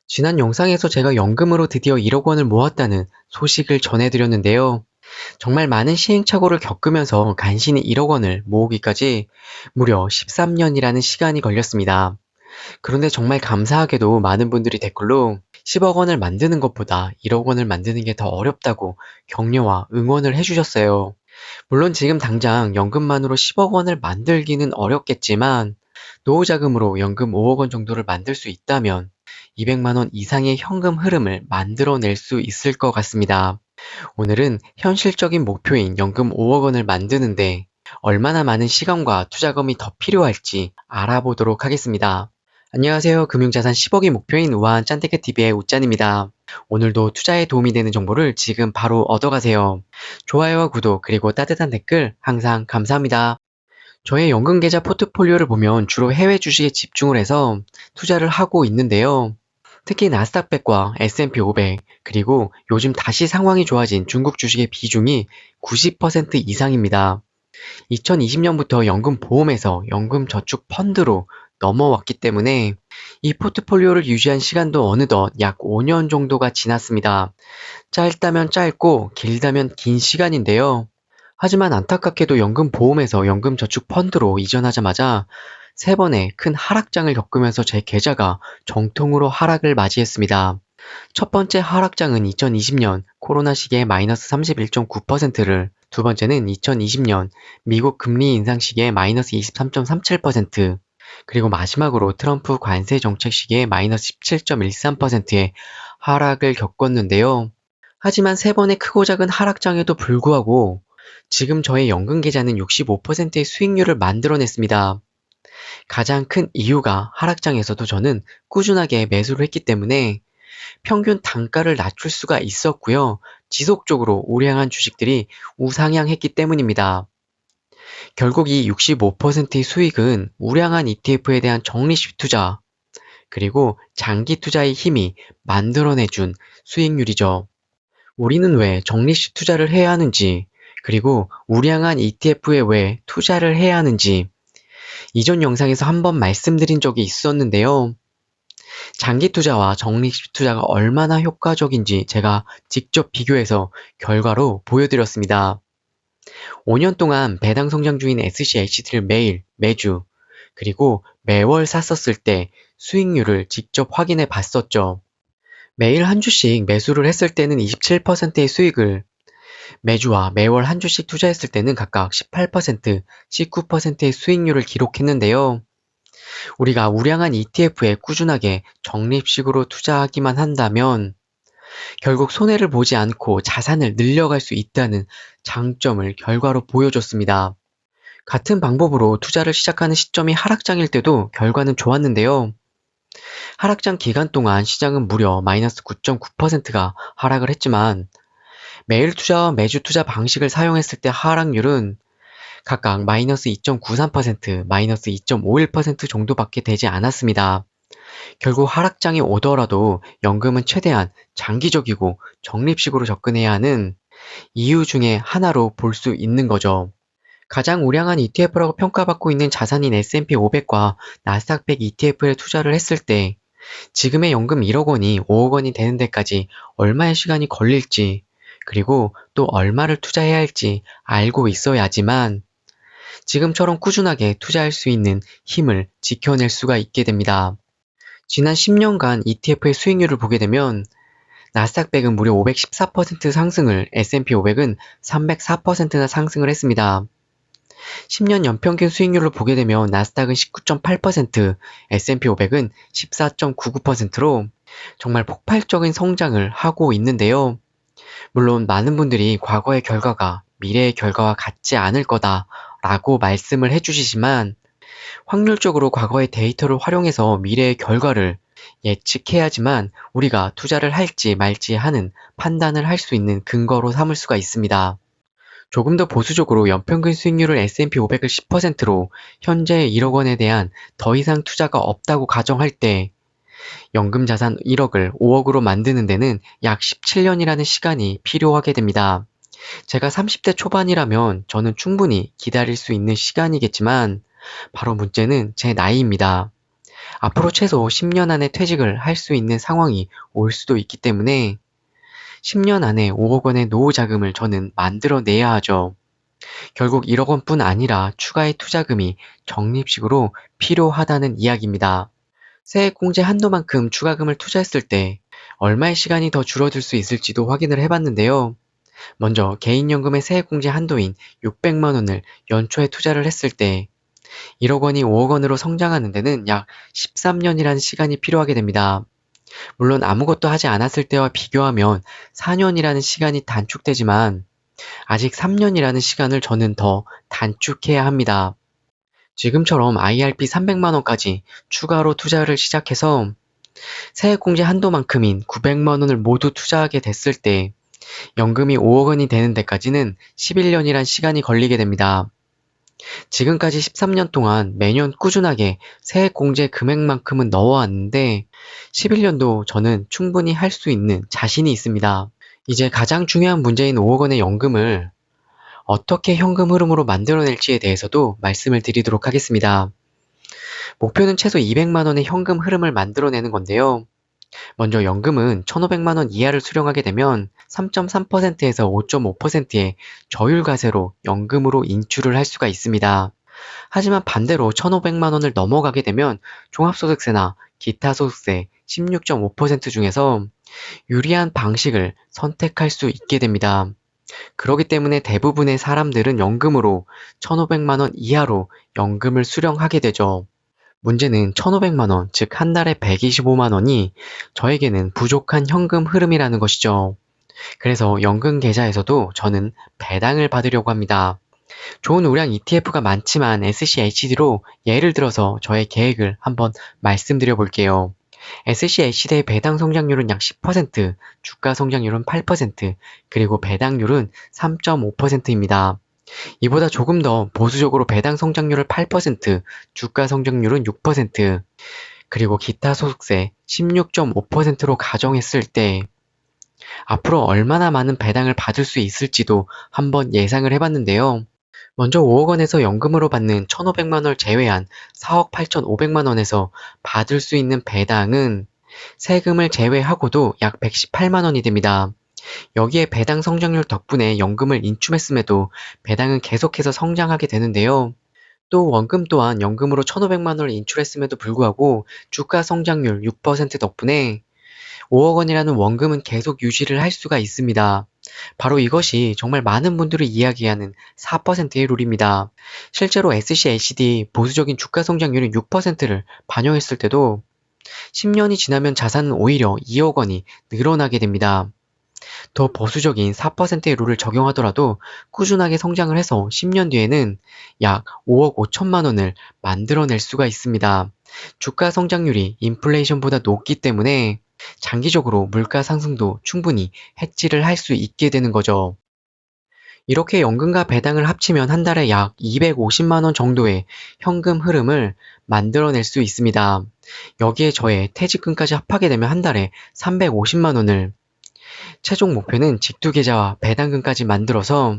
지난 영상에서 제가 연금으로 드디어 1억 원을 모았다는 소식을 전해드렸는데요. 정말 많은 시행착오를 겪으면서 간신히 1억 원을 모으기까지 무려 13년이라는 시간이 걸렸습니다. 그런데 정말 감사하게도 많은 분들이 댓글로 10억 원을 만드는 것보다 1억 원을 만드는 게 더 어렵다고 격려와 응원을 해주셨어요. 물론 지금 당장 연금만으로 10억 원을 만들기는 어렵겠지만 노후자금으로 연금 5억 원 정도를 만들 수 있다면 200만 원 이상의 현금 흐름을 만들어낼 수 있을 것 같습니다. 오늘은 현실적인 목표인 연금 5억 원을 만드는데 얼마나 많은 시간과 투자금이 더 필요할지 알아보도록 하겠습니다. 안녕하세요. 금융자산 10억이 목표인 우아한 짠테크TV의 우짠입니다. 오늘도 투자에 도움이 되는 정보를 지금 바로 얻어가세요. 좋아요와 구독 그리고 따뜻한 댓글 항상 감사합니다. 저의 연금 계좌 포트폴리오를 보면 주로 해외 주식에 집중을 해서 투자를 하고 있는데요. 특히 나스닥100과 S&P 500, 그리고 요즘 다시 상황이 좋아진 중국 주식의 비중이 90% 이상입니다. 2020년부터 연금 보험에서 연금 저축 펀드로 넘어왔기 때문에 이 포트폴리오를 유지한 시간도 어느덧 약 5년 정도가 지났습니다. 짧다면 짧고 길다면 긴 시간인데요. 하지만 안타깝게도 연금 보험에서 연금 저축 펀드로 이전하자마자 3번의 큰 하락장을 겪으면서 제 계좌가 정통으로 하락을 맞이했습니다. 첫 번째 하락장은 2020년 코로나 시기에 마이너스 31.9%를, 두 번째는 2020년 미국 금리 인상 시기에 마이너스 23.37%, 그리고 마지막으로 트럼프 관세 정책 시기에 마이너스 17.13%의 하락을 겪었는데요. 하지만 3번의 크고 작은 하락장에도 불구하고 지금 저의 연금 계좌는 65%의 수익률을 만들어냈습니다. 가장 큰 이유가 하락장에서도 저는 꾸준하게 매수를 했기 때문에 평균 단가를 낮출 수가 있었고요. 지속적으로 우량한 주식들이 우상향했기 때문입니다. 결국 이 65%의 수익은 우량한 ETF에 대한 적립식 투자, 그리고 장기 투자의 힘이 만들어내준 수익률이죠. 우리는 왜 적립식 투자를 해야 하는지, 그리고 우량한 ETF에 왜 투자를 해야 하는지 이전 영상에서 한번 말씀드린 적이 있었는데요. 장기 투자와 적립식 투자가 얼마나 효과적인지 제가 직접 비교해서 결과로 보여드렸습니다. 5년 동안 배당 성장주인 SCHD를 매일, 매주, 그리고 매월 샀었을 때 수익률을 직접 확인해 봤었죠. 매일 한 주씩 매수를 했을 때는 27%의 수익을, 매주와 매월 한 주씩 투자했을 때는 각각 18%, 19%의 수익률을 기록했는데요. 우리가 우량한 ETF에 꾸준하게 적립식으로 투자하기만 한다면 결국 손해를 보지 않고 자산을 늘려갈 수 있다는 장점을 결과로 보여줬습니다. 같은 방법으로 투자를 시작하는 시점이 하락장일 때도 결과는 좋았는데요. 하락장 기간 동안 시장은 무려 마이너스 9.9%가 하락을 했지만 매일 투자와 매주 투자 방식을 사용했을 때 하락률은 각각 마이너스 2.93%, 마이너스 2.51% 정도밖에 되지 않았습니다. 결국 하락장이 오더라도 연금은 최대한 장기적이고 적립식으로 접근해야 하는 이유 중에 하나로 볼 수 있는 거죠. 가장 우량한 ETF라고 평가받고 있는 자산인 S&P 500과 나스닥 100 ETF에 투자를 했을 때 지금의 연금 1억 원이 5억 원이 되는 데까지 얼마의 시간이 걸릴지, 그리고 또 얼마를 투자해야 할지 알고 있어야지만 지금처럼 꾸준하게 투자할 수 있는 힘을 지켜낼 수가 있게 됩니다. 지난 10년간 ETF의 수익률을 보게 되면 나스닥 100은 무려 514% 상승을, S&P 500은 304%나 상승을 했습니다. 10년 연평균 수익률을 보게 되면 나스닥은 19.8%, S&P 500은 14.99%로 정말 폭발적인 성장을 하고 있는데요. 물론 많은 분들이 과거의 결과가 미래의 결과와 같지 않을 거다라고 말씀을 해주시지만 확률적으로 과거의 데이터를 활용해서 미래의 결과를 예측해야지만 우리가 투자를 할지 말지 하는 판단을 할 수 있는 근거로 삼을 수가 있습니다. 조금 더 보수적으로 연평균 수익률을 S&P 500을 10%로 현재 1억 원에 대한 더 이상 투자가 없다고 가정할 때 연금 자산 1억을 5억으로 만드는 데는 약 17년이라는 시간이 필요하게 됩니다. 제가 30대 초반이라면 저는 충분히 기다릴 수 있는 시간이겠지만 바로 문제는 제 나이입니다. 앞으로 최소 10년 안에 퇴직을 할 수 있는 상황이 올 수도 있기 때문에 10년 안에 5억 원의 노후 자금을 저는 만들어내야 하죠. 결국 1억 원뿐 아니라 추가의 투자금이 적립식으로 필요하다는 이야기입니다. 세액공제 한도만큼 추가금을 투자했을 때 얼마의 시간이 더 줄어들 수 있을지도 확인을 해봤는데요. 먼저 개인연금의 세액공제 한도인 600만 원을 연초에 투자를 했을 때 1억 원이 5억 원으로 성장하는 데는 약 13년이라는 시간이 필요하게 됩니다. 물론 아무것도 하지 않았을 때와 비교하면 4년이라는 시간이 단축되지만 아직 3년이라는 시간을 저는 더 단축해야 합니다. 지금처럼 IRP 300만 원까지 추가로 투자를 시작해서 세액공제 한도만큼인 900만 원을 모두 투자하게 됐을 때 연금이 5억 원이 되는 데까지는 11년이란 시간이 걸리게 됩니다. 지금까지 13년 동안 매년 꾸준하게 세액공제 금액만큼은 넣어왔는데 11년도 저는 충분히 할 수 있는 자신이 있습니다. 이제 가장 중요한 문제인 5억 원의 연금을 어떻게 현금 흐름으로 만들어낼지에 대해서도 말씀을 드리도록 하겠습니다. 목표는 최소 200만 원의 현금 흐름을 만들어내는 건데요. 먼저 연금은 1,500만 원 이하를 수령하게 되면 3.3%에서 5.5%의 저율과세로 연금으로 인출을 할 수가 있습니다. 하지만 반대로 1,500만 원을 넘어가게 되면 종합소득세나 기타 소득세 16.5% 중에서 유리한 방식을 선택할 수 있게 됩니다. 그렇기 때문에 대부분의 사람들은 연금으로 1,500만 원 이하로 연금을 수령하게 되죠. 문제는 1,500만 원, 즉 한 달에 125만 원이 저에게는 부족한 현금 흐름이라는 것이죠. 그래서 연금 계좌에서도 저는 배당을 받으려고 합니다. 좋은 우량 ETF가 많지만 SCHD로 예를 들어서 저의 계획을 한번 말씀드려 볼게요. SCHD의 배당 성장률은 약 10%, 주가 성장률은 8%, 그리고 배당률은 3.5%입니다. 이보다 조금 더 보수적으로 배당 성장률을 8%, 주가 성장률은 6%, 그리고 기타 소득세 16.5%로 가정했을 때 앞으로 얼마나 많은 배당을 받을 수 있을지도 한번 예상을 해봤는데요. 먼저 5억 원에서 연금으로 받는 1,500만 원을 제외한 4억 8,500만 원에서 받을 수 있는 배당은 세금을 제외하고도 약 118만 원이 됩니다. 여기에 배당 성장률 덕분에 연금을 인출했음에도 배당은 계속해서 성장하게 되는데요. 또 원금 또한 연금으로 1,500만 원을 인출했음에도 불구하고 주가 성장률 6% 덕분에 5억 원이라는 원금은 계속 유지를 할 수가 있습니다. 바로 이것이 정말 많은 분들이 이야기하는 4%의 룰입니다. 실제로 SCHD 보수적인 주가 성장률이 6%를 반영했을 때도 10년이 지나면 자산은 오히려 2억 원이 늘어나게 됩니다. 더 보수적인 4%의 룰을 적용하더라도 꾸준하게 성장을 해서 10년 뒤에는 약 5억 5천만 원을 만들어낼 수가 있습니다. 주가 성장률이 인플레이션보다 높기 때문에 장기적으로 물가 상승도 충분히 해지를 할 수 있게 되는 거죠. 이렇게 연금과 배당을 합치면 한 달에 약 250만 원 정도의 현금 흐름을 만들어낼 수 있습니다. 여기에 저의 퇴직금까지 합하게 되면 한 달에 350만 원을, 최종 목표는 직투계좌와 배당금까지 만들어서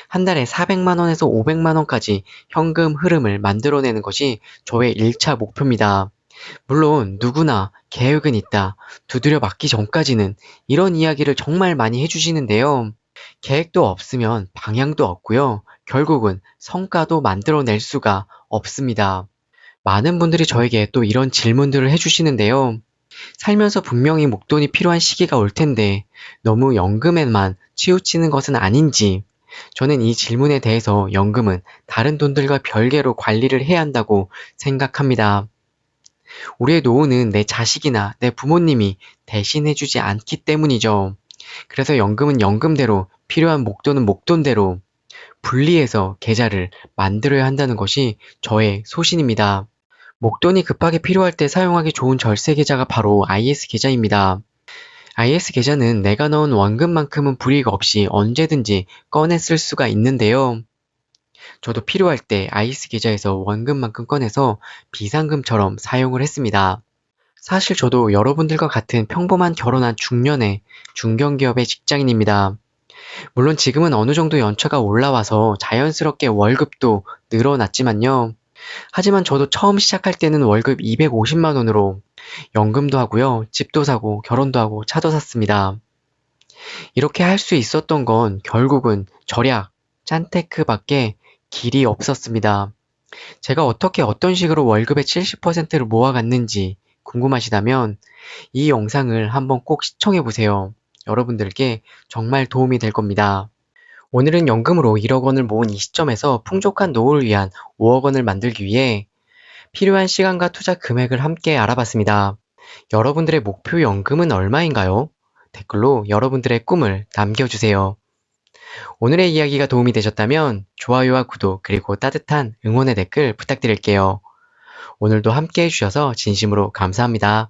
한 달에 400만 원에서 500만 원까지 현금 흐름을 만들어내는 것이 저의 1차 목표입니다. 물론 누구나 계획은 있다, 두드려 맞기 전까지는 이런 이야기를 정말 많이 해주시는데요. 계획도 없으면 방향도 없고요. 결국은 성과도 만들어낼 수가 없습니다. 많은 분들이 저에게 또 이런 질문들을 해주시는데요. 살면서 분명히 목돈이 필요한 시기가 올 텐데 너무 연금에만 치우치는 것은 아닌지, 저는 이 질문에 대해서 연금은 다른 돈들과 별개로 관리를 해야 한다고 생각합니다. 우리의 노후는 내 자식이나 내 부모님이 대신해주지 않기 때문이죠. 그래서 연금은 연금대로, 필요한 목돈은 목돈대로 분리해서 계좌를 만들어야 한다는 것이 저의 소신입니다. 목돈이 급하게 필요할 때 사용하기 좋은 절세 계좌가 바로 IS 계좌입니다. IS 계좌는 내가 넣은 원금만큼은 불이익 없이 언제든지 꺼내 쓸 수가 있는데요. 저도 필요할 때 IS 계좌에서 원금만큼 꺼내서 비상금처럼 사용을 했습니다. 사실 저도 여러분들과 같은 평범한 결혼한 중년의 중견기업의 직장인입니다. 물론 지금은 어느 정도 연차가 올라와서 자연스럽게 월급도 늘어났지만요. 하지만 저도 처음 시작할 때는 월급 250만 원으로 연금도 하고요, 집도 사고, 결혼도 하고, 차도 샀습니다. 이렇게 할 수 있었던 건 결국은 절약, 짠테크밖에 길이 없었습니다. 제가 어떻게 어떤 식으로 월급의 70%를 모아갔는지 궁금하시다면 이 영상을 한번 꼭 시청해보세요. 여러분들께 정말 도움이 될 겁니다. 오늘은 연금으로 1억 원을 모은 이 시점에서 풍족한 노후를 위한 5억 원을 만들기 위해 필요한 시간과 투자 금액을 함께 알아봤습니다. 여러분들의 목표 연금은 얼마인가요? 댓글로 여러분들의 꿈을 남겨주세요. 오늘의 이야기가 도움이 되셨다면 좋아요와 구독 그리고 따뜻한 응원의 댓글 부탁드릴게요. 오늘도 함께 해주셔서 진심으로 감사합니다.